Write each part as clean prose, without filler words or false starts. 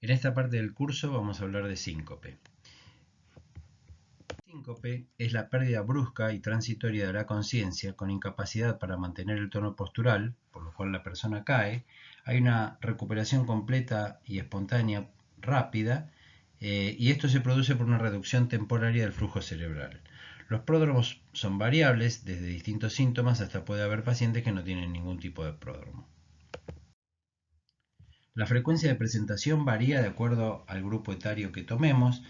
En esta parte del curso vamos a hablar de síncope. Síncope es la pérdida brusca y transitoria de la conciencia con incapacidad para mantener el tono postural, por lo cual la persona cae. Hay una recuperación completa y espontánea rápida y esto se produce por una reducción temporaria del flujo cerebral. Los pródromos son variables desde distintos síntomas hasta puede haber pacientes que no tienen ningún tipo de pródromo. La frecuencia de presentación varía de acuerdo al grupo etario que tomemos,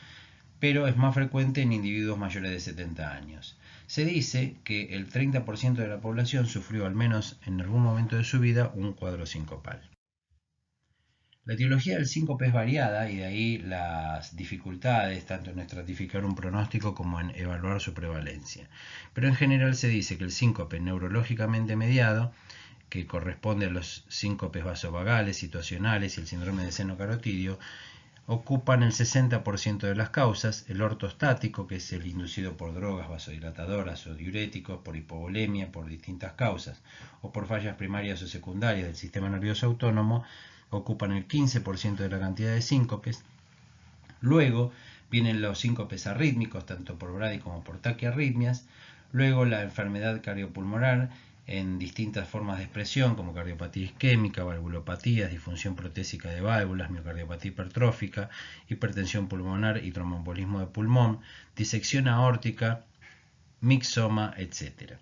pero es más frecuente en individuos mayores de 70 años. Se dice que el 30% de la población sufrió al menos en algún momento de su vida un cuadro sincopal. La etiología del síncope es variada y de ahí las dificultades tanto en estratificar un pronóstico como en evaluar su prevalencia. Pero en general se dice que el síncope neurológicamente mediado, que corresponde a los síncopes vasovagales, situacionales y el síndrome de seno carotidio, ocupan el 60% de las causas. El ortostático, que es el inducido por drogas vasodilatadoras o diuréticos, por hipovolemia, por distintas causas, o por fallas primarias o secundarias del sistema nervioso autónomo, ocupan el 15% de la cantidad de síncopes. Luego vienen los síncopes arrítmicos, tanto por bradi como por taquiarritmias. Luego la enfermedad cardiopulmonar en distintas formas de expresión, como cardiopatía isquémica, valvulopatías, disfunción protésica de válvulas, miocardiopatía hipertrófica, hipertensión pulmonar y tromboembolismo de pulmón, disección aórtica, mixoma, etc.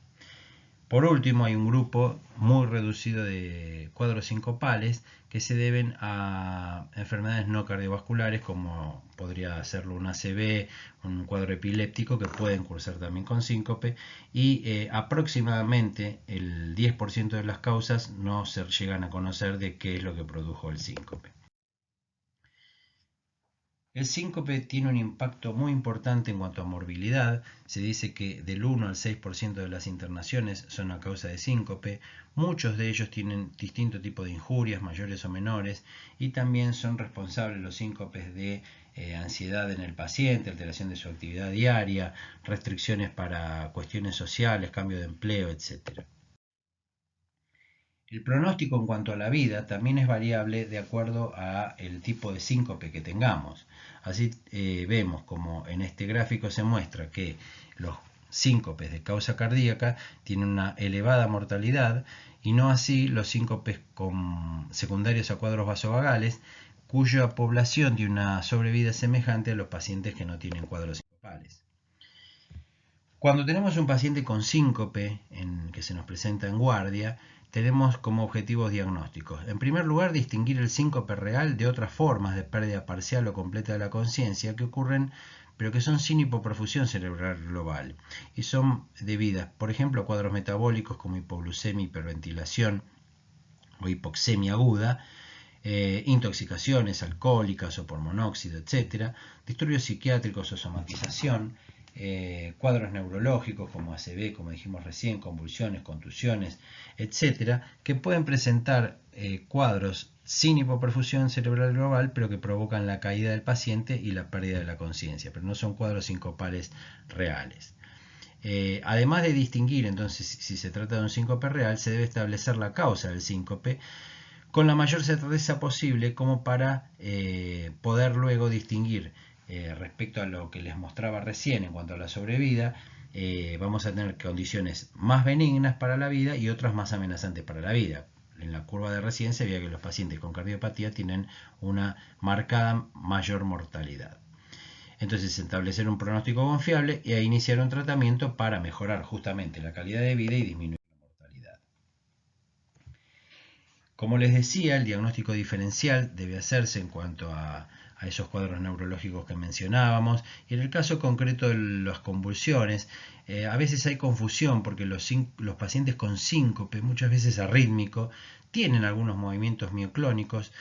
Por último, hay un grupo muy reducido de cuadros sincopales que se deben a enfermedades no cardiovasculares, como podría serlo un ACV, un cuadro epiléptico, que pueden cursar también con síncope, y aproximadamente el 10% de las causas no se llegan a conocer de qué es lo que produjo el síncope. El síncope tiene un impacto muy importante en cuanto a morbilidad. Se dice que del 1 al 6% de las internaciones son a causa de síncope. Muchos de ellos tienen distinto tipo de injurias, mayores o menores, y también son responsables los síncopes de ansiedad en el paciente, alteración de su actividad diaria, restricciones para cuestiones sociales, cambio de empleo, etc. El pronóstico en cuanto a la vida también es variable de acuerdo al tipo de síncope que tengamos. Así vemos como en este gráfico se muestra que los síncopes de causa cardíaca tienen una elevada mortalidad y no así los síncopes secundarios a cuadros vasovagales, cuya población tiene una sobrevida semejante a los pacientes que no tienen cuadros sincopales. Cuando tenemos un paciente con síncope que se nos presenta en guardia, tenemos como objetivos diagnósticos. En primer lugar, distinguir el síncope real de otras formas de pérdida parcial o completa de la conciencia que ocurren, pero que son sin hipoperfusión cerebral global y son debidas, por ejemplo, a cuadros metabólicos como hipoglucemia, hiperventilación o hipoxemia aguda, intoxicaciones alcohólicas o por monóxido, etc., disturbios psiquiátricos o somatización, cuadros neurológicos como ACV, como dijimos recién, convulsiones, contusiones, etcétera, que pueden presentar cuadros sin hipoperfusión cerebral global, pero que provocan la caída del paciente y la pérdida de la conciencia, pero no son cuadros sincopales reales. Además de distinguir entonces si se trata de un síncope real, se debe establecer la causa del síncope con la mayor certeza posible, como para poder luego distinguir respecto a lo que les mostraba recién en cuanto a la sobrevida. Vamos a tener condiciones más benignas para la vida y otras más amenazantes para la vida. En la curva de recién se veía que los pacientes con cardiopatía tienen una marcada mayor mortalidad. Entonces, establecer un pronóstico confiable e iniciar un tratamiento para mejorar justamente la calidad de vida y disminuir la mortalidad. Como les decía, el diagnóstico diferencial debe hacerse en cuanto a esos cuadros neurológicos que mencionábamos, y en el caso concreto de las convulsiones, a veces hay confusión porque los pacientes con síncope, muchas veces arrítmico, tienen algunos movimientos mioclónicos,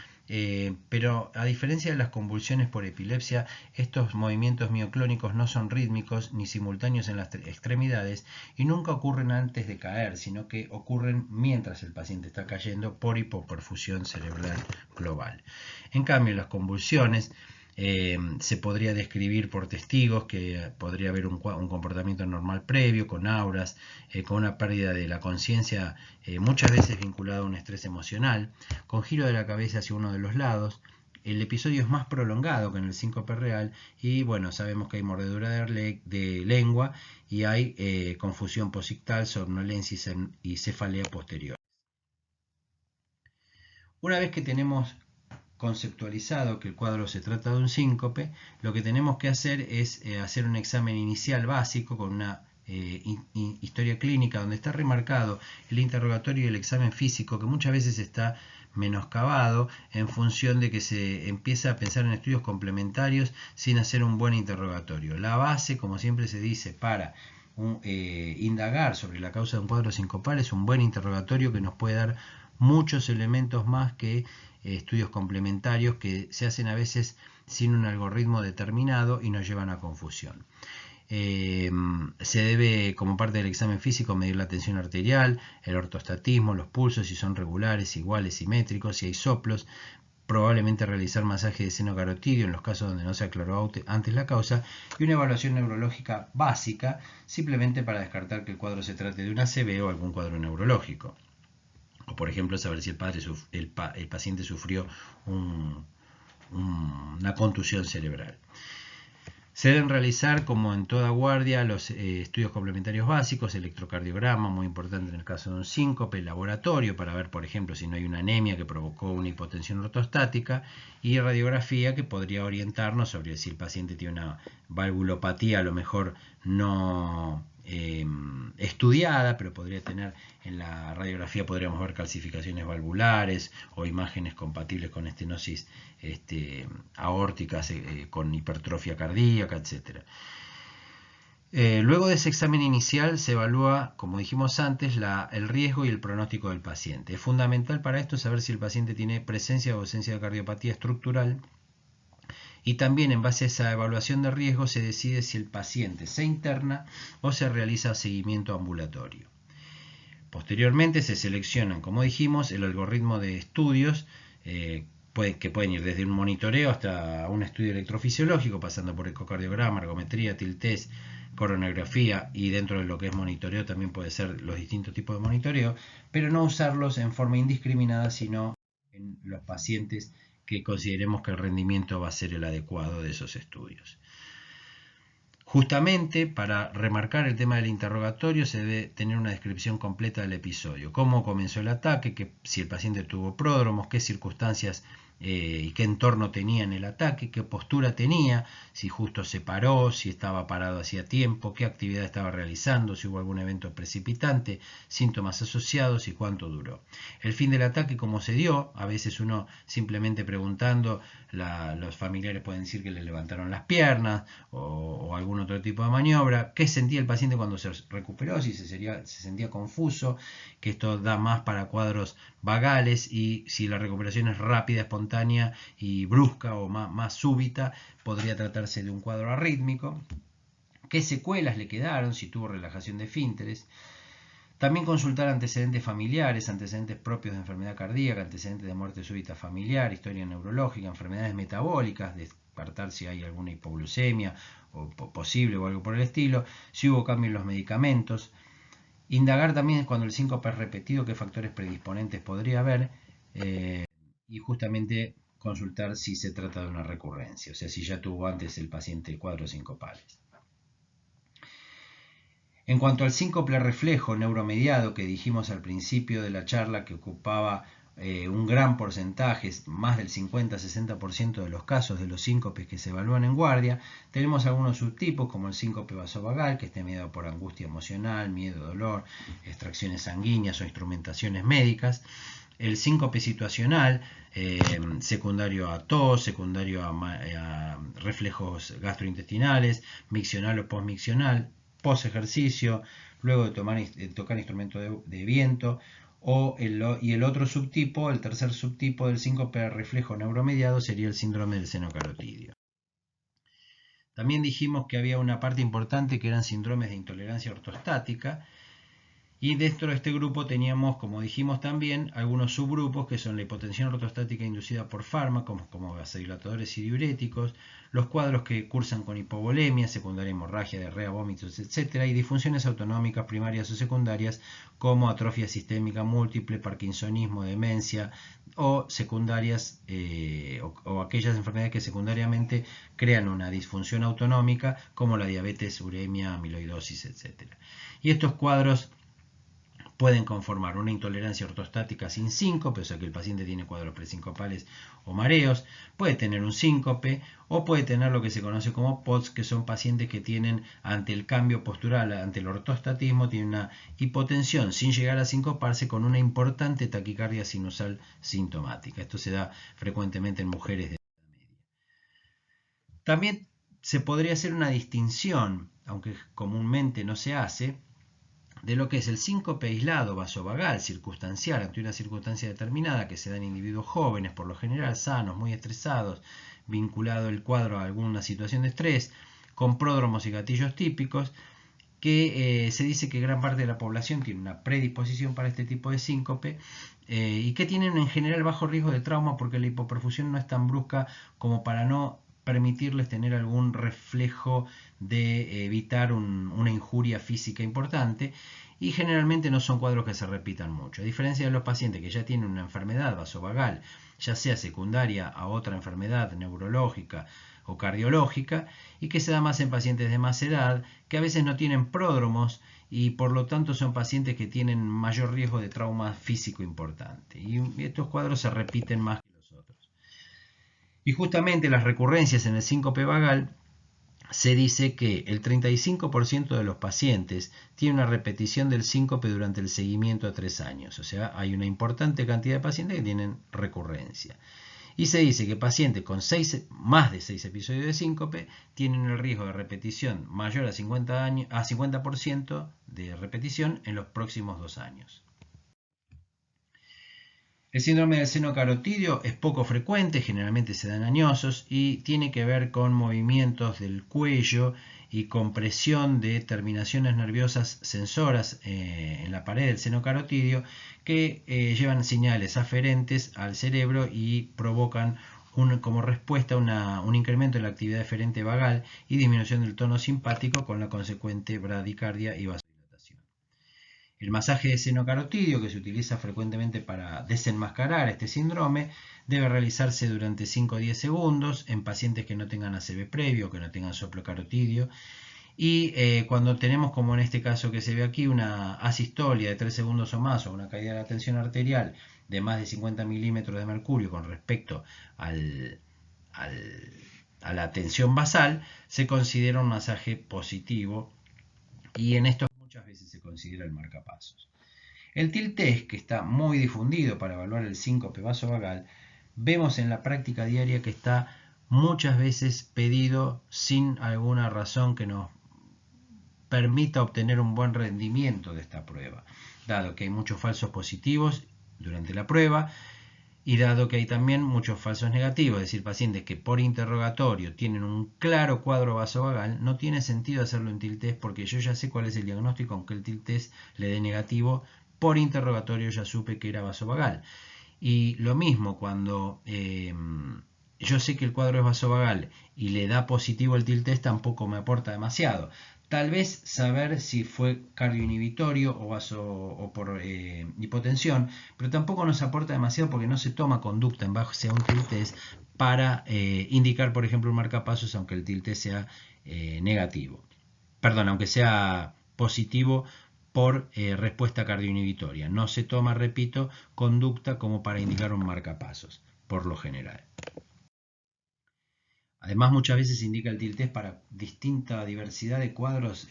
pero a diferencia de las convulsiones por epilepsia, estos movimientos mioclónicos no son rítmicos ni simultáneos en las extremidades y nunca ocurren antes de caer, sino que ocurren mientras el paciente está cayendo por hipoperfusión cerebral global. En cambio, las convulsiones se podría describir por testigos que podría haber un comportamiento normal previo, con auras, con una pérdida de la conciencia muchas veces vinculada a un estrés emocional, con giro de la cabeza hacia uno de los lados, el episodio es más prolongado que en el síncope real y bueno, sabemos que hay mordedura de lengua y hay confusión posictal, somnolencia y cefalea posterior. Una vez que tenemos conceptualizado que el cuadro se trata de un síncope, lo que tenemos que hacer es hacer un examen inicial básico con una historia clínica donde está remarcado el interrogatorio y el examen físico, que muchas veces está menoscabado en función de que se empieza a pensar en estudios complementarios sin hacer un buen interrogatorio. La base, como siempre se dice, para indagar sobre la causa de un cuadro sincopal es un buen interrogatorio que nos puede dar muchos elementos más que estudios complementarios que se hacen a veces sin un algoritmo determinado y nos llevan a confusión. Se debe, como parte del examen físico, medir la tensión arterial, el ortostatismo, los pulsos, si son regulares, iguales, simétricos, si hay soplos, probablemente realizar masaje de seno carotidio en los casos donde no se aclaró antes la causa, y una evaluación neurológica básica, simplemente para descartar que el cuadro se trate de una ACV o algún cuadro neurológico. O por ejemplo, saber si el paciente sufrió una contusión cerebral. Se deben realizar, como en toda guardia, los estudios complementarios básicos, electrocardiograma, muy importante en el caso de un síncope, laboratorio, para ver, por ejemplo, si no hay una anemia que provocó una hipotensión ortostática, y radiografía, que podría orientarnos sobre si el paciente tiene una valvulopatía, a lo mejor no estudiada, pero podría tener en la radiografía, podríamos ver calcificaciones valvulares o imágenes compatibles con estenosis aórticas con hipertrofia cardíaca, etc. Luego de ese examen inicial se evalúa, como dijimos antes, el riesgo y el pronóstico del paciente. Es fundamental para esto saber si el paciente tiene presencia o ausencia de cardiopatía estructural, y también en base a esa evaluación de riesgo se decide si el paciente se interna o se realiza seguimiento ambulatorio. Posteriormente se seleccionan, como dijimos, el algoritmo de estudios que pueden ir desde un monitoreo hasta un estudio electrofisiológico, pasando por ecocardiograma, ergometría, TIL-test, coronografía, y dentro de lo que es monitoreo también puede ser los distintos tipos de monitoreo, pero no usarlos en forma indiscriminada, sino en los pacientes que consideremos que el rendimiento va a ser el adecuado de esos estudios. Justamente para remarcar el tema del interrogatorio se debe tener una descripción completa del episodio, cómo comenzó el ataque, si el paciente tuvo pródromos, qué circunstancias y qué entorno tenía en el ataque, qué postura tenía, si justo se paró, si estaba parado hacía tiempo, qué actividad estaba realizando, si hubo algún evento precipitante, síntomas asociados y cuánto duró. El fin del ataque, cómo se dio, a veces uno simplemente preguntando, los familiares pueden decir que le levantaron las piernas o algún otro tipo de maniobra, qué sentía el paciente cuando se recuperó, si se sentía confuso, que esto da más para cuadros vagales, y si la recuperación es rápida, espontánea y brusca o más súbita, podría tratarse de un cuadro arrítmico. ¿Qué secuelas le quedaron? Si tuvo relajación de esfínteres. También consultar antecedentes familiares, antecedentes propios de enfermedad cardíaca, antecedentes de muerte súbita familiar, historia neurológica, enfermedades metabólicas, descartar si hay alguna hipoglucemia o posible o algo por el estilo, si hubo cambio en los medicamentos. Indagar también cuando el síncope es repetido, qué factores predisponentes podría haber, y justamente consultar si se trata de una recurrencia, o sea, si ya tuvo antes el paciente cuadros sincopales. En cuanto al síncope reflejo neuromediado que dijimos al principio de la charla, que ocupaba un gran porcentaje, más del 50-60% de los casos de los síncopes que se evalúan en guardia, tenemos algunos subtipos como el síncope vasovagal, que está mediado por angustia emocional, miedo, dolor, extracciones sanguíneas o instrumentaciones médicas. El síncope situacional, secundario a tos, secundario a reflejos gastrointestinales, miccional o postmiccional, post ejercicio, luego de tocar instrumento de viento, y el otro subtipo, el tercer subtipo del síncope reflejo neuromediado, sería el síndrome del seno carotidio. También dijimos que había una parte importante que eran síndromes de intolerancia ortostática, Y dentro de este grupo teníamos, como dijimos también, algunos subgrupos que son la hipotensión ortostática inducida por fármacos como vasodilatadores y diuréticos, los cuadros que cursan con hipovolemia, secundaria hemorragia, diarrea, vómitos, etc. y disfunciones autonómicas primarias o secundarias como atrofia sistémica múltiple, parkinsonismo, demencia o secundarias o aquellas enfermedades que secundariamente crean una disfunción autonómica como la diabetes, uremia, amiloidosis, etc. Y estos cuadros pueden conformar una intolerancia ortostática sin síncope, o sea que el paciente tiene cuadros presincopales o mareos, puede tener un síncope o puede tener lo que se conoce como POTS, que son pacientes que tienen ante el cambio postural, ante el ortostatismo, tienen una hipotensión sin llegar a sincoparse con una importante taquicardia sinusal sintomática. Esto se da frecuentemente en mujeres de edad media. También se podría hacer una distinción, aunque comúnmente no se hace, de lo que es el síncope aislado vasovagal circunstancial ante una circunstancia determinada que se da en individuos jóvenes, por lo general sanos, muy estresados, vinculado el cuadro a alguna situación de estrés, con pródromos y gatillos típicos, que se dice que gran parte de la población tiene una predisposición para este tipo de síncope y que tienen en general bajo riesgo de trauma porque la hipoperfusión no es tan brusca como para no permitirles tener algún reflejo de evitar una injuria física importante, y generalmente no son cuadros que se repitan mucho. A diferencia de los pacientes que ya tienen una enfermedad vasovagal, ya sea secundaria a otra enfermedad neurológica o cardiológica, y que se da más en pacientes de más edad, que a veces no tienen pródromos y por lo tanto son pacientes que tienen mayor riesgo de trauma físico importante. Y estos cuadros se repiten más que los otros. Y justamente las recurrencias en el síncope vagal, se dice que el 35% de los pacientes tiene una repetición del síncope durante el seguimiento a 3 años. O sea, hay una importante cantidad de pacientes que tienen recurrencia. Y se dice que pacientes con más de 6 episodios de síncope tienen el riesgo de repetición mayor a 50% de repetición en los próximos 2 años. El síndrome del seno carotidio es poco frecuente, generalmente se dan añosos y tiene que ver con movimientos del cuello y compresión de terminaciones nerviosas sensoras en la pared del seno carotidio que llevan señales aferentes al cerebro y provocan como respuesta un incremento de la actividad eferente vagal y disminución del tono simpático con la consecuente bradicardia y vasodilatación. El masaje de seno carotidio, que se utiliza frecuentemente para desenmascarar este síndrome, debe realizarse durante 5 o 10 segundos en pacientes que no tengan ACV previo, que no tengan soplo carotidio. Y cuando tenemos, como en este caso que se ve aquí, una asistolia de 3 segundos o más o una caída de la tensión arterial de más de 50 milímetros de mercurio con respecto a la tensión basal, se considera un masaje positivo y en estos muchas veces se considera el marcapasos. El tilt test, que está muy difundido para evaluar el síncope vasovagal, vemos en la práctica diaria que está muchas veces pedido sin alguna razón que nos permita obtener un buen rendimiento de esta prueba, dado que hay muchos falsos positivos durante la prueba y dado que hay también muchos falsos negativos, es decir, pacientes que por interrogatorio tienen un claro cuadro vasovagal, no tiene sentido hacerlo en tilt test porque yo ya sé cuál es el diagnóstico, aunque el tilt test le dé negativo, por interrogatorio ya supe que era vasovagal. Y lo mismo cuando yo sé que el cuadro es vasovagal y le da positivo el tilt test, tampoco me aporta demasiado. Tal vez saber si fue cardioinhibitorio o por hipotensión, pero tampoco nos aporta demasiado porque no se toma conducta en base a un tilt test para indicar, por ejemplo, un marcapasos aunque el tilt test sea negativo. Perdón, aunque sea positivo por respuesta cardioinhibitoria. No se toma, repito, conducta como para indicar un marcapasos, por lo general. Además, muchas veces se indica el tilt test para distinta diversidad de cuadros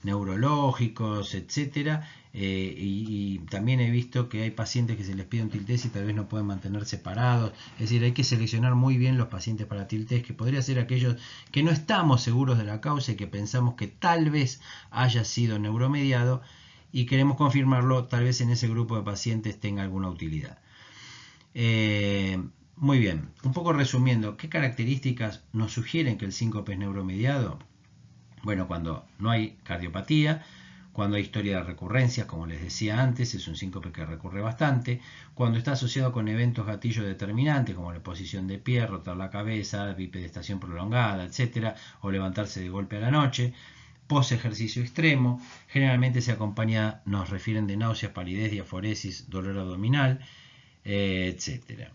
neurológicos, etc. Y también he visto que hay pacientes que se les pide un tilt test y tal vez no pueden mantener separados. Es decir, hay que seleccionar muy bien los pacientes para tilt test, que podría ser aquellos que no estamos seguros de la causa y que pensamos que tal vez haya sido neuromediado y queremos confirmarlo, tal vez en ese grupo de pacientes tenga alguna utilidad. Muy bien, un poco resumiendo, ¿qué características nos sugieren que el síncope es neuromediado? Bueno, cuando no hay cardiopatía, Cuando hay historia de recurrencias, como les decía antes, es un síncope que recurre bastante. Cuando está asociado con eventos gatillo determinantes, como la posición de pie, rotar la cabeza, bipedestación prolongada, etc., o levantarse de golpe a la noche. Post ejercicio extremo, generalmente se acompaña, nos refieren de náuseas, palidez, diaforesis, dolor abdominal, etc.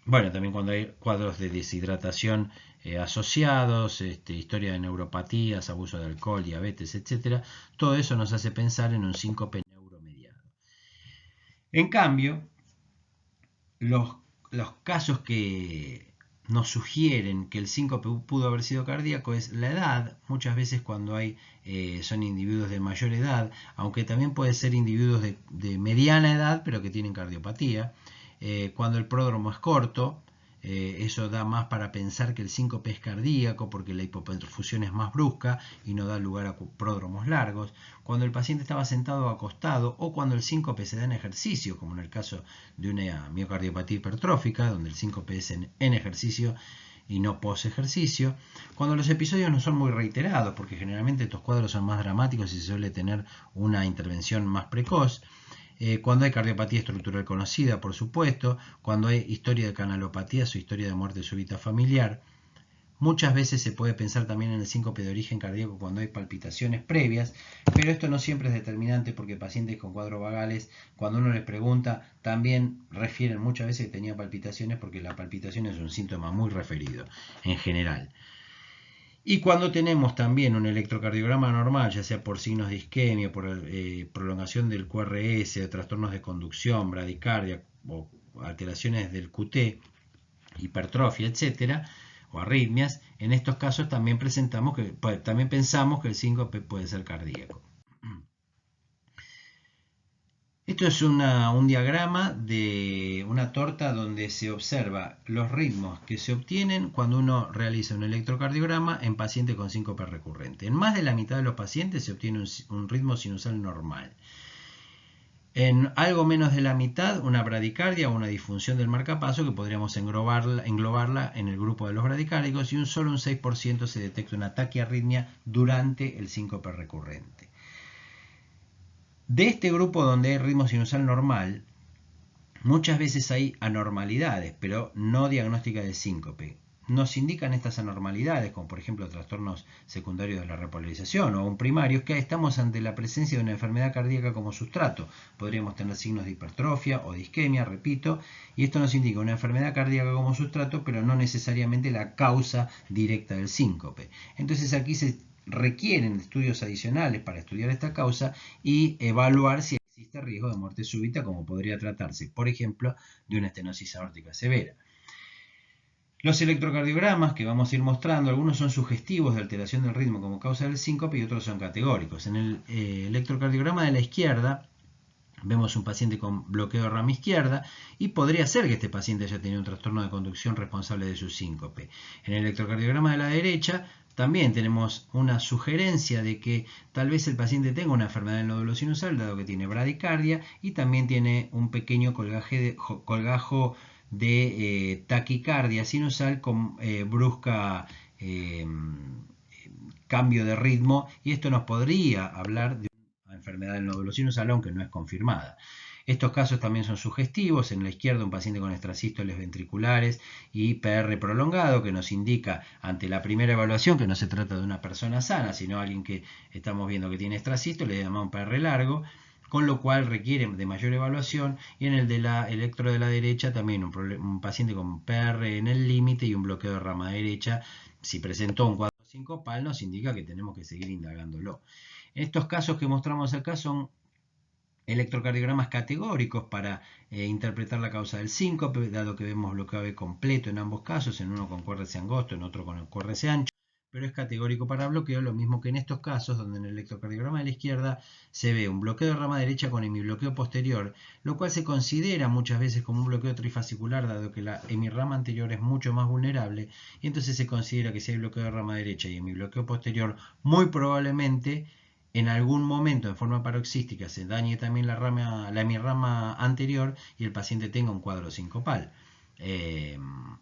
Bueno, también cuando hay cuadros de deshidratación asociados, historia de neuropatías, abuso de alcohol, diabetes, etc. Todo eso nos hace pensar en un síncope neuromediado. En cambio, los casos que nos sugieren que el síncope pudo haber sido cardíaco es la edad. Muchas veces cuando son individuos de mayor edad, aunque también puede ser individuos de mediana edad, pero que tienen cardiopatía. Cuando el pródromo es corto, eso da más para pensar que el síncope es cardíaco porque la hipoperfusión es más brusca y no da lugar a pródromos largos. Cuando el paciente estaba sentado o acostado, o cuando el síncope se da en ejercicio, como en el caso de una miocardiopatía hipertrófica, donde el síncope es en ejercicio y no post ejercicio. Cuando los episodios no son muy reiterados, porque generalmente estos cuadros son más dramáticos y se suele tener una intervención más precoz. Cuando hay cardiopatía estructural conocida, por supuesto, cuando hay historia de canalopatías o historia de muerte súbita familiar. Muchas veces se puede pensar también en el síncope de origen cardíaco cuando hay palpitaciones previas, pero esto no siempre es determinante porque pacientes con cuadros vagales, cuando uno les pregunta, también refieren muchas veces que tenía palpitaciones porque la palpitación es un síntoma muy referido en general. Y cuando tenemos también un electrocardiograma normal, ya sea por signos de isquemia, por prolongación del QRS, trastornos de conducción, bradicardia o alteraciones del QT, hipertrofia, etcétera, o arritmias, en estos casos también pensamos que el síncope puede ser cardíaco. Esto es un diagrama de una torta donde se observa los ritmos que se obtienen cuando uno realiza un electrocardiograma en pacientes con síncope recurrente. En más de la mitad de los pacientes se obtiene un ritmo sinusal normal. En algo menos de la mitad, una bradicardia o una disfunción del marcapaso que podríamos englobarla en el grupo de los bradicárdicos, y solo un 6% se detecta una taquiarritmia durante el síncope recurrente. De este grupo donde hay ritmo sinusal normal, muchas veces hay anormalidades, pero no diagnósticas de síncope. Nos indican estas anormalidades, como por ejemplo trastornos secundarios de la repolarización o aún primarios, que estamos ante la presencia de una enfermedad cardíaca como sustrato. Podríamos tener signos de hipertrofia o de isquemia, repito, y esto nos indica una enfermedad cardíaca como sustrato, pero no necesariamente la causa directa del síncope. Entonces aquí se requieren estudios adicionales para estudiar esta causa y evaluar si existe riesgo de muerte súbita, como podría tratarse, por ejemplo, de una estenosis aórtica severa. Los electrocardiogramas que vamos a ir mostrando, algunos son sugestivos de alteración del ritmo como causa del síncope y otros son categóricos. En el electrocardiograma de la izquierda vemos un paciente con bloqueo de rama izquierda y podría ser que este paciente haya tenido un trastorno de conducción responsable de su síncope. En el electrocardiograma de la derecha también tenemos una sugerencia de que tal vez el paciente tenga una enfermedad del nódulo sinusal, dado que tiene bradicardia y también tiene un pequeño colgajo de taquicardia sinusal con brusca cambio de ritmo, y esto nos podría hablar de una enfermedad del nódulo sinusal, aunque no es confirmada. Estos casos también son sugestivos. En la izquierda un paciente con extrasístoles ventriculares y PR prolongado, que nos indica ante la primera evaluación que no se trata de una persona sana, sino alguien que estamos viendo que tiene extrasístoles, le llamamos un PR largo, con lo cual requiere de mayor evaluación. Y en el de la electro de la derecha también un paciente con PR en el límite y un bloqueo de rama derecha. Si presentó un cuadro sincopal nos indica que tenemos que seguir indagándolo. Estos casos que mostramos acá son electrocardiogramas categóricos para interpretar la causa del síncope, dado que vemos bloqueo AB completo en ambos casos, en uno con QRS angosto, en otro con el QRS ancho, pero es categórico para bloqueo, lo mismo que en estos casos, donde en el electrocardiograma de la izquierda se ve un bloqueo de rama derecha con hemibloqueo posterior, lo cual se considera muchas veces como un bloqueo trifascicular, dado que la hemirrama anterior es mucho más vulnerable, y entonces se considera que si hay bloqueo de rama derecha y hemibloqueo posterior, muy probablemente en algún momento en forma paroxística se dañe también la hemirrama anterior y el paciente tenga un cuadro sincopal.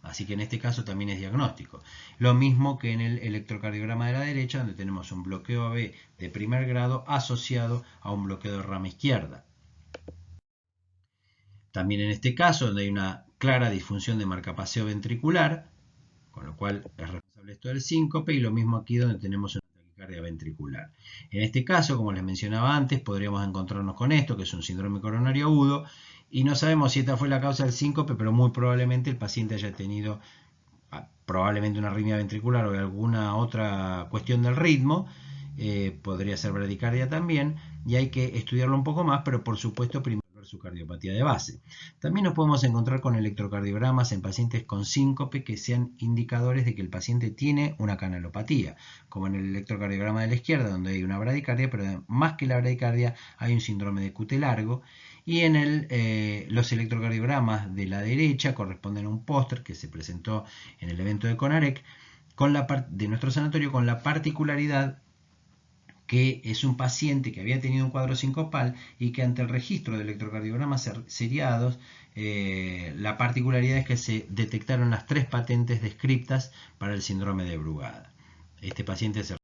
Así que en este caso también es diagnóstico. Lo mismo que en el electrocardiograma de la derecha, donde tenemos un bloqueo AB de primer grado asociado a un bloqueo de rama izquierda. También en este caso, donde hay una clara disfunción de marcapaseo ventricular, con lo cual es responsable esto del síncope, y lo mismo aquí donde tenemos una taquicardia ventricular. En este caso, como les mencionaba antes, podríamos encontrarnos con esto, que es un síndrome coronario agudo, y no sabemos si esta fue la causa del síncope, pero muy probablemente el paciente haya tenido probablemente una arritmia ventricular o alguna otra cuestión del ritmo, podría ser bradicardia también, y hay que estudiarlo un poco más, pero por supuesto primero ver su cardiopatía de base. También nos podemos encontrar con electrocardiogramas en pacientes con síncope que sean indicadores de que el paciente tiene una canalopatía, como en el electrocardiograma de la izquierda, donde hay una bradicardia, pero más que la bradicardia hay un síndrome de QT largo. Y en los electrocardiogramas de la derecha corresponden a un póster que se presentó en el evento de CONAREC de nuestro sanatorio, con la particularidad que es un paciente que había tenido un cuadro sincopal y que ante el registro de electrocardiogramas seriados, la particularidad es que se detectaron las 3 patentes descriptas para el síndrome de Brugada. Este paciente se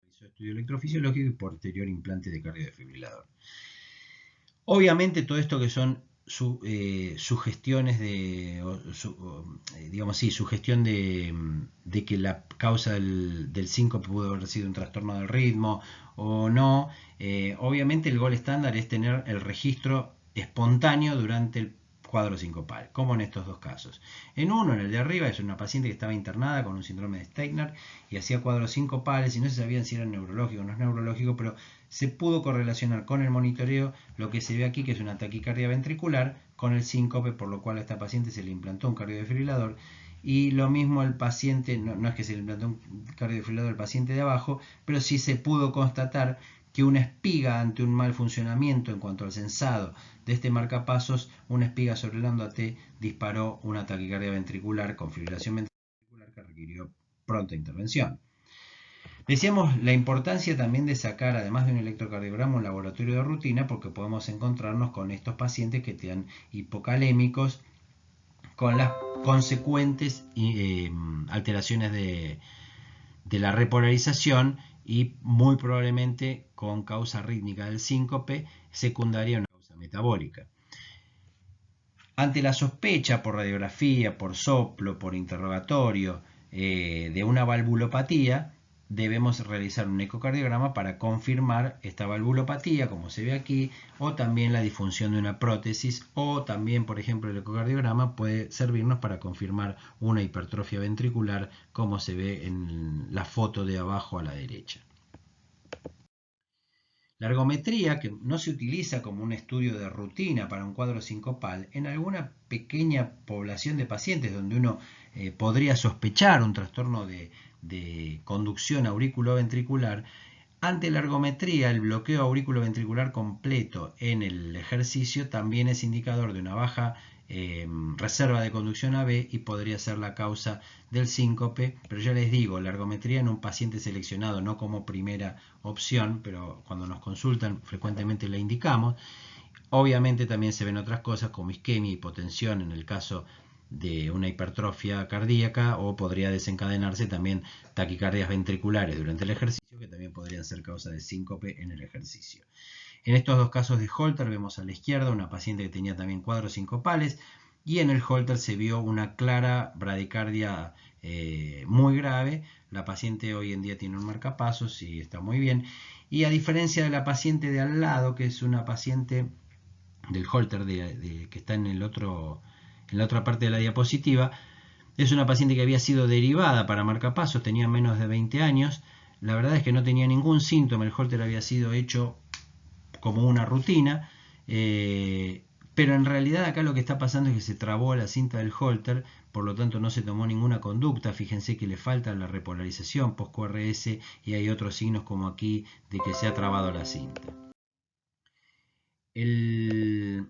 realizó estudio electrofisiológico y posterior implante de cardiodefibrilador. Obviamente todo esto que son sugestiones sugestión de que la causa del síncope pudo haber sido un trastorno del ritmo o no, obviamente el gol estándar es tener el registro espontáneo durante el cuadro sincopal, como en estos dos casos. En uno, en el de arriba, es una paciente que estaba internada con un síndrome de Steiner y hacía cuadros sincopales y no se sabían si era neurológico o no es neurológico, pero se pudo correlacionar con el monitoreo lo que se ve aquí, que es una taquicardia ventricular, con el síncope, por lo cual a esta paciente se le implantó un cardiodefibrilador. Y lo mismo el paciente, no es que se le implantó un cardiodefibrilador al paciente de abajo, pero sí se pudo constatar que una espiga ante un mal funcionamiento en cuanto al sensado de este marcapasos, una espiga sobre el lambda T disparó una taquicardia ventricular con fibrilación ventricular que requirió pronta intervención. Decíamos la importancia también de sacar, además de un electrocardiograma, un laboratorio de rutina, porque podemos encontrarnos con estos pacientes que te dan hipocalémicos con las consecuentes alteraciones de la repolarización y muy probablemente con causa rítmica del síncope secundaria a una causa metabólica. Ante la sospecha por radiografía, por soplo, por interrogatorio de una valvulopatía, debemos realizar un ecocardiograma para confirmar esta valvulopatía, como se ve aquí, o también la disfunción de una prótesis, o también, por ejemplo, el ecocardiograma puede servirnos para confirmar una hipertrofia ventricular, como se ve en la foto de abajo a la derecha. La ergometría, que no se utiliza como un estudio de rutina para un cuadro sincopal, en alguna pequeña población de pacientes donde uno podría sospechar un trastorno de conducción auriculoventricular, ante la ergometría, el bloqueo auriculoventricular completo en el ejercicio también es indicador de una baja reserva de conducción AB y podría ser la causa del síncope, pero ya les digo, la ergometría en un paciente seleccionado no como primera opción, pero cuando nos consultan frecuentemente la indicamos. Obviamente también se ven otras cosas como isquemia, hipotensión en el caso de una hipertrofia cardíaca, o podría desencadenarse también taquicardias ventriculares durante el ejercicio, que también podrían ser causa de síncope en el ejercicio. En estos dos casos de Holter vemos a la izquierda una paciente que tenía también cuadros sincopales, y en el Holter se vio una clara bradicardia muy grave. La paciente hoy en día tiene un marcapasos y está muy bien, y a diferencia de la paciente de al lado, que es una paciente del Holter que está en la otra parte de la diapositiva, es una paciente que había sido derivada para marcapasos, tenía menos de 20 años, la verdad es que no tenía ningún síntoma, el Holter había sido hecho como una rutina, pero en realidad acá lo que está pasando es que se trabó la cinta del Holter, por lo tanto no se tomó ninguna conducta. Fíjense que le falta la repolarización post-QRS y hay otros signos como aquí de que se ha trabado la cinta. En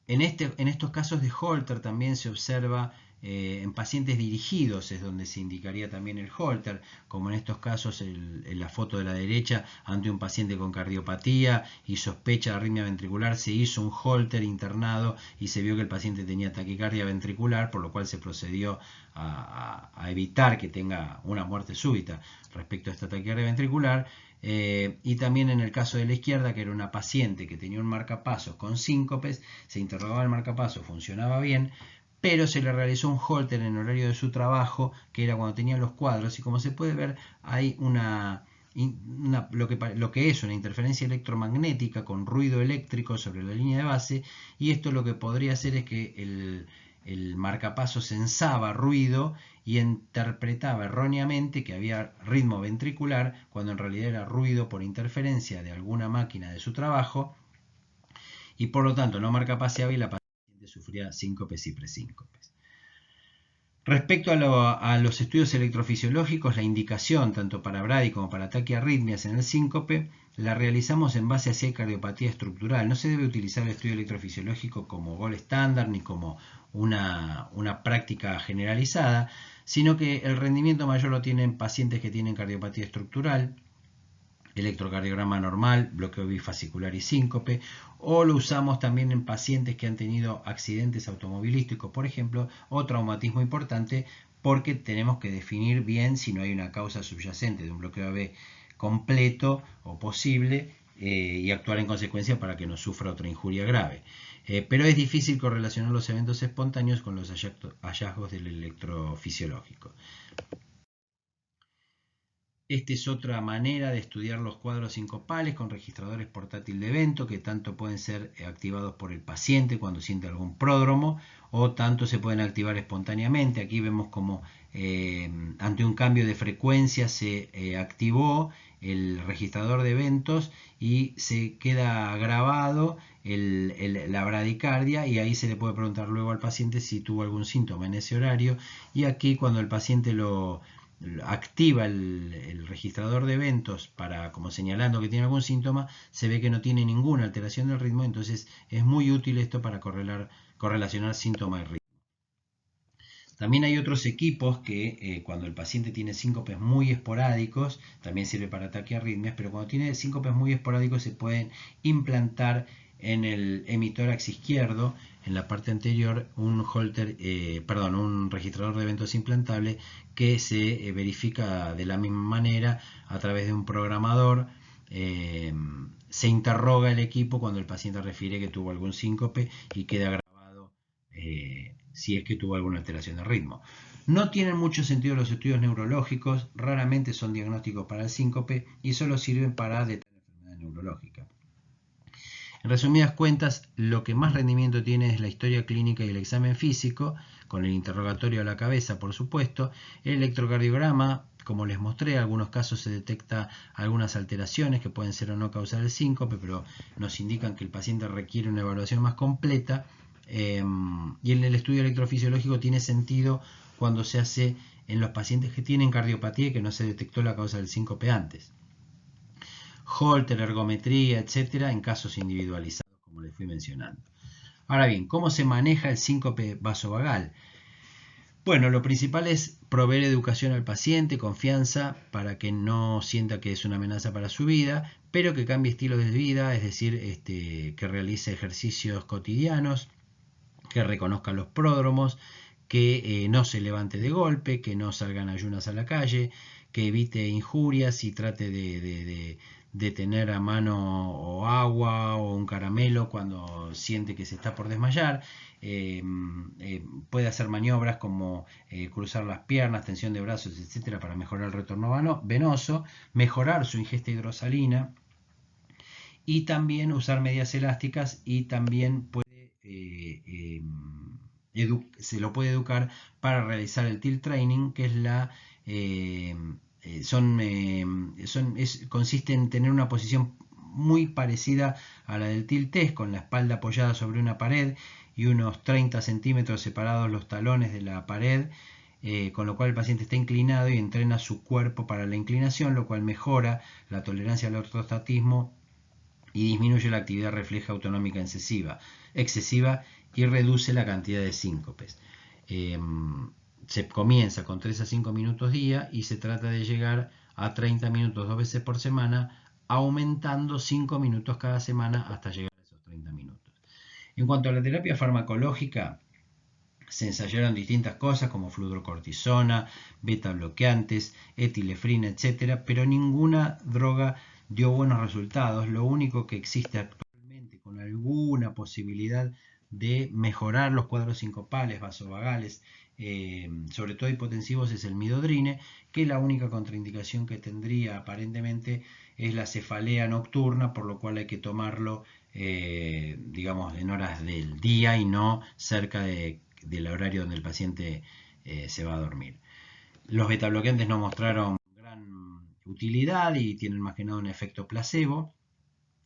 estos casos de Holter también se observa En pacientes dirigidos es donde se indicaría también el Holter, como en estos casos en la foto de la derecha, ante un paciente con cardiopatía y sospecha de arritmia ventricular, se hizo un Holter internado y se vio que el paciente tenía taquicardia ventricular, por lo cual se procedió a evitar que tenga una muerte súbita respecto a esta taquicardia ventricular. Y también en el caso de la izquierda, que era una paciente que tenía un marcapasos con síncopes, se interrogaba el marcapasos, funcionaba bien, pero se le realizó un Holter en horario de su trabajo, que era cuando tenía los cuadros, y como se puede ver hay lo que es una interferencia electromagnética con ruido eléctrico sobre la línea de base, y esto lo que podría hacer es que el marcapasos sensaba ruido y interpretaba erróneamente que había ritmo ventricular cuando en realidad era ruido por interferencia de alguna máquina de su trabajo, y por lo tanto no marcapaseaba y la paciente sufría síncopes y presíncopes. Respecto a los estudios electrofisiológicos, la indicación tanto para brady como para taquiarritmias en el síncope la realizamos en base a si hay cardiopatía estructural. No se debe utilizar el estudio electrofisiológico como gol estándar ni como una práctica generalizada, sino que el rendimiento mayor lo tienen pacientes que tienen cardiopatía estructural, electrocardiograma normal, bloqueo bifascicular y síncope, o lo usamos también en pacientes que han tenido accidentes automovilísticos, por ejemplo, o traumatismo importante, porque tenemos que definir bien si no hay una causa subyacente de un bloqueo AB completo o posible, y actuar en consecuencia para que no sufra otra injuria grave. Pero es difícil correlacionar los eventos espontáneos con los hallazgos del electrofisiológico. Esta es otra manera de estudiar los cuadros sincopales con registradores portátil de evento, que tanto pueden ser activados por el paciente cuando siente algún pródromo, o tanto se pueden activar espontáneamente. Aquí vemos como ante un cambio de frecuencia se activó el registrador de eventos y se queda grabado la bradicardia, y ahí se le puede preguntar luego al paciente si tuvo algún síntoma en ese horario. Y aquí, cuando el paciente activa el registrador de eventos para, como señalando que tiene algún síntoma, se ve que no tiene ninguna alteración del ritmo. Entonces es muy útil esto para correlacionar síntoma y ritmo. También hay otros equipos que cuando el paciente tiene síncopes muy esporádicos, también sirve para taquiarritmias, pero cuando tiene síncopes muy esporádicos se pueden implantar en el hemitórax izquierdo, en la parte anterior, un registrador de eventos implantable que se verifica de la misma manera a través de un programador. Se interroga el equipo cuando el paciente refiere que tuvo algún síncope y queda grabado si es que tuvo alguna alteración de ritmo. No tienen mucho sentido los estudios neurológicos, raramente son diagnósticos para el síncope y solo sirven para detectar enfermedad neurológica. En resumidas cuentas, lo que más rendimiento tiene es la historia clínica y el examen físico, con el interrogatorio a la cabeza, por supuesto. El electrocardiograma, como les mostré, en algunos casos se detecta algunas alteraciones que pueden ser o no causar el síncope, pero nos indican que el paciente requiere una evaluación más completa. Y en el estudio electrofisiológico tiene sentido cuando se hace en los pacientes que tienen cardiopatía y que no se detectó la causa del síncope antes. Holter, ergometría, etcétera, en casos individualizados, como les fui mencionando. Ahora bien, ¿cómo se maneja el síncope vasovagal? Bueno, lo principal es proveer educación al paciente, confianza, para que no sienta que es una amenaza para su vida, pero que cambie estilo de vida, es decir, que realice ejercicios cotidianos, que reconozca los pródromos, que no se levante de golpe, que no salgan ayunas a la calle, que evite injurias y trate de tener a mano o agua o un caramelo cuando siente que se está por desmayar. Puede hacer maniobras como cruzar las piernas, tensión de brazos, etcétera, para mejorar el retorno venoso, mejorar su ingesta hidrosalina, y también usar medias elásticas, y también puede se lo puede educar para realizar el tilt training, que es consiste en tener una posición muy parecida a la del tilt test, con la espalda apoyada sobre una pared y unos 30 centímetros separados los talones de la pared, con lo cual el paciente está inclinado y entrena su cuerpo para la inclinación, lo cual mejora la tolerancia al ortostatismo y disminuye la actividad refleja autonómica excesiva y reduce la cantidad de síncopes. se comienza con 3 a 5 minutos día y se trata de llegar a 30 minutos 2 veces por semana, aumentando 5 minutos cada semana hasta llegar a esos 30 minutos. En cuanto a la terapia farmacológica, se ensayaron distintas cosas como fludrocortisona, beta bloqueantes, etilefrina, etc., pero ninguna droga dio buenos resultados. Lo único que existe actualmente con alguna posibilidad de mejorar los cuadros sincopales, vasovagales, sobre todo hipotensivos, es el midodrine, que la única contraindicación que tendría aparentemente es la cefalea nocturna, por lo cual hay que tomarlo digamos en horas del día y no cerca del horario donde el paciente se va a dormir. Los betabloqueantes no mostraron gran utilidad y tienen más que nada un efecto placebo,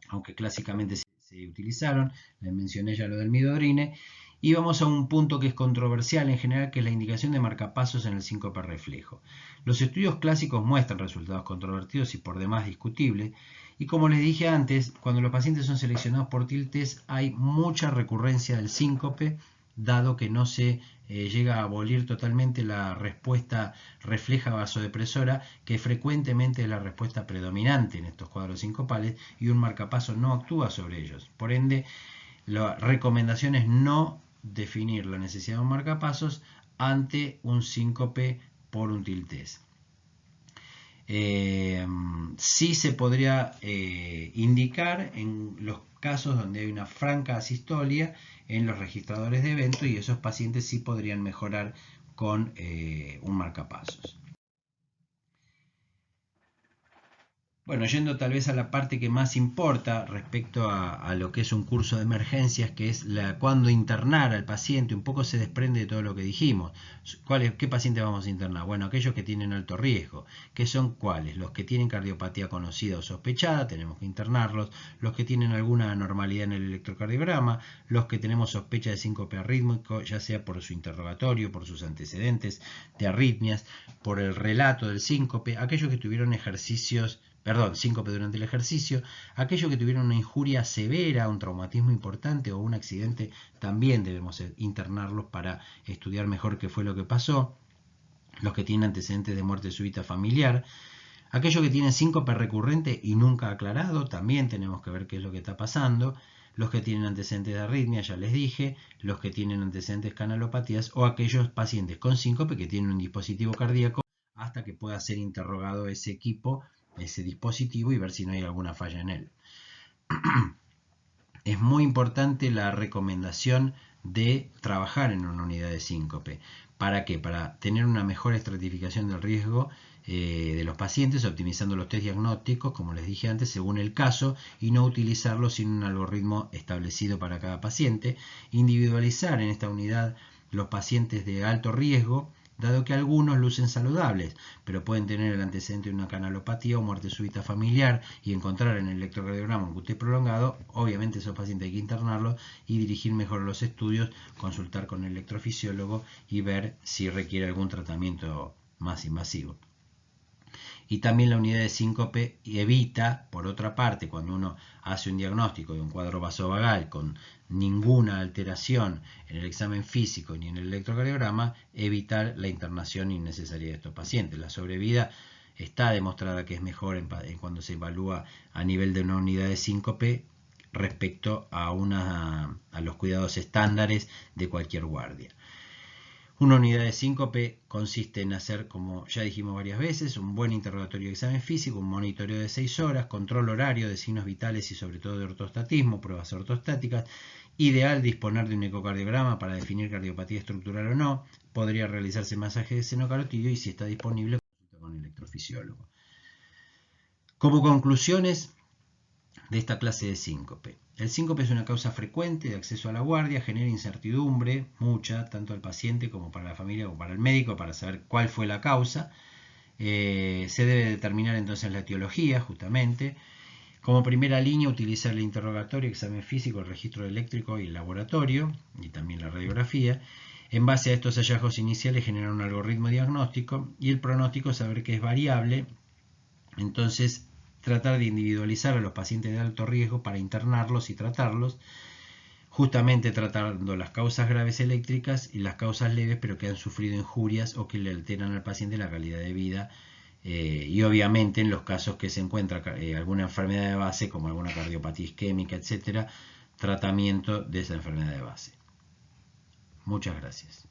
aunque clásicamente se utilizaron. Les mencioné ya lo del midodrine. Y vamos a un punto que es controversial en general, que es la indicación de marcapasos en el síncope reflejo. Los estudios clásicos muestran resultados controvertidos y por demás discutibles. Y como les dije antes, cuando los pacientes son seleccionados por tiltes hay mucha recurrencia del síncope, dado que no se llega a abolir totalmente la respuesta refleja vasodepresora, que frecuentemente es la respuesta predominante en estos cuadros sincopales, y un marcapaso no actúa sobre ellos. Por ende, la recomendación es no definir la necesidad de un marcapasos ante un síncope por un tiltés. Sí se podría indicar en los casos donde hay una franca asistolia en los registradores de evento, y esos pacientes sí podrían mejorar con un marcapasos. Bueno, yendo tal vez a la parte que más importa respecto a lo que es un curso de emergencias, que es cuándo internar al paciente, un poco se desprende de todo lo que dijimos. ¿Qué pacientes vamos a internar? Bueno, aquellos que tienen alto riesgo. ¿Qué son cuáles? Los que tienen cardiopatía conocida o sospechada, tenemos que internarlos. Los que tienen alguna anormalidad en el electrocardiograma. Los que tenemos sospecha de síncope arrítmico, ya sea por su interrogatorio, por sus antecedentes de arritmias, por el relato del síncope. Aquellos que tuvieron síncope durante el ejercicio, aquellos que tuvieron una injuria severa, un traumatismo importante o un accidente, también debemos internarlos para estudiar mejor qué fue lo que pasó. Los que tienen antecedentes de muerte súbita familiar, aquellos que tienen síncope recurrente y nunca aclarado, también tenemos que ver qué es lo que está pasando. Los que tienen antecedentes de arritmia, ya les dije, los que tienen antecedentes de canalopatías, o aquellos pacientes con síncope que tienen un dispositivo cardíaco, hasta que pueda ser interrogado ese equipo, ese dispositivo, y ver si no hay alguna falla en él. Es muy importante la recomendación de trabajar en una unidad de síncope. ¿Para qué? Para tener una mejor estratificación del riesgo de los pacientes, optimizando los test diagnósticos, como les dije antes, según el caso, y no utilizarlos sin un algoritmo establecido para cada paciente. Individualizar en esta unidad los pacientes de alto riesgo, dado que algunos lucen saludables, pero pueden tener el antecedente de una canalopatía o muerte súbita familiar, y encontrar en el electrocardiograma un QT prolongado. Obviamente esos pacientes hay que internarlos y dirigir mejor los estudios, consultar con el electrofisiólogo y ver si requiere algún tratamiento más invasivo. Y también la unidad de síncope evita, por otra parte, cuando uno hace un diagnóstico de un cuadro vasovagal con ninguna alteración en el examen físico ni en el electrocardiograma, evitar la internación innecesaria de estos pacientes. La sobrevida está demostrada que es mejor cuando se evalúa a nivel de una unidad de síncope respecto a los cuidados estándares de cualquier guardia. Una unidad de síncope consiste en hacer, como ya dijimos varias veces, un buen interrogatorio de examen físico, un monitoreo de 6 horas, control horario de signos vitales y sobre todo de ortostatismo, pruebas ortostáticas. Ideal disponer de un ecocardiograma para definir cardiopatía estructural o no. Podría realizarse masaje de seno carotidio y, si está disponible, consulta con el electrofisiólogo. Como conclusiones de esta clase de síncope. El síncope es una causa frecuente de acceso a la guardia, genera incertidumbre, mucha, tanto al paciente como para la familia como para el médico, para saber cuál fue la causa. Se debe determinar entonces la etiología, justamente. Como primera línea, utilizar el interrogatorio, examen físico, el registro eléctrico y el laboratorio, y también la radiografía. En base a estos hallazgos iniciales, generar un algoritmo diagnóstico, y el pronóstico, saber que es variable. Entonces, tratar de individualizar a los pacientes de alto riesgo para internarlos y tratarlos. justamente tratando las causas graves eléctricas y las causas leves pero que han sufrido injurias o que le alteran al paciente la calidad de vida, y obviamente en los casos que se encuentra alguna enfermedad de base como alguna cardiopatía isquémica, etcétera, tratamiento de esa enfermedad de base. Muchas gracias.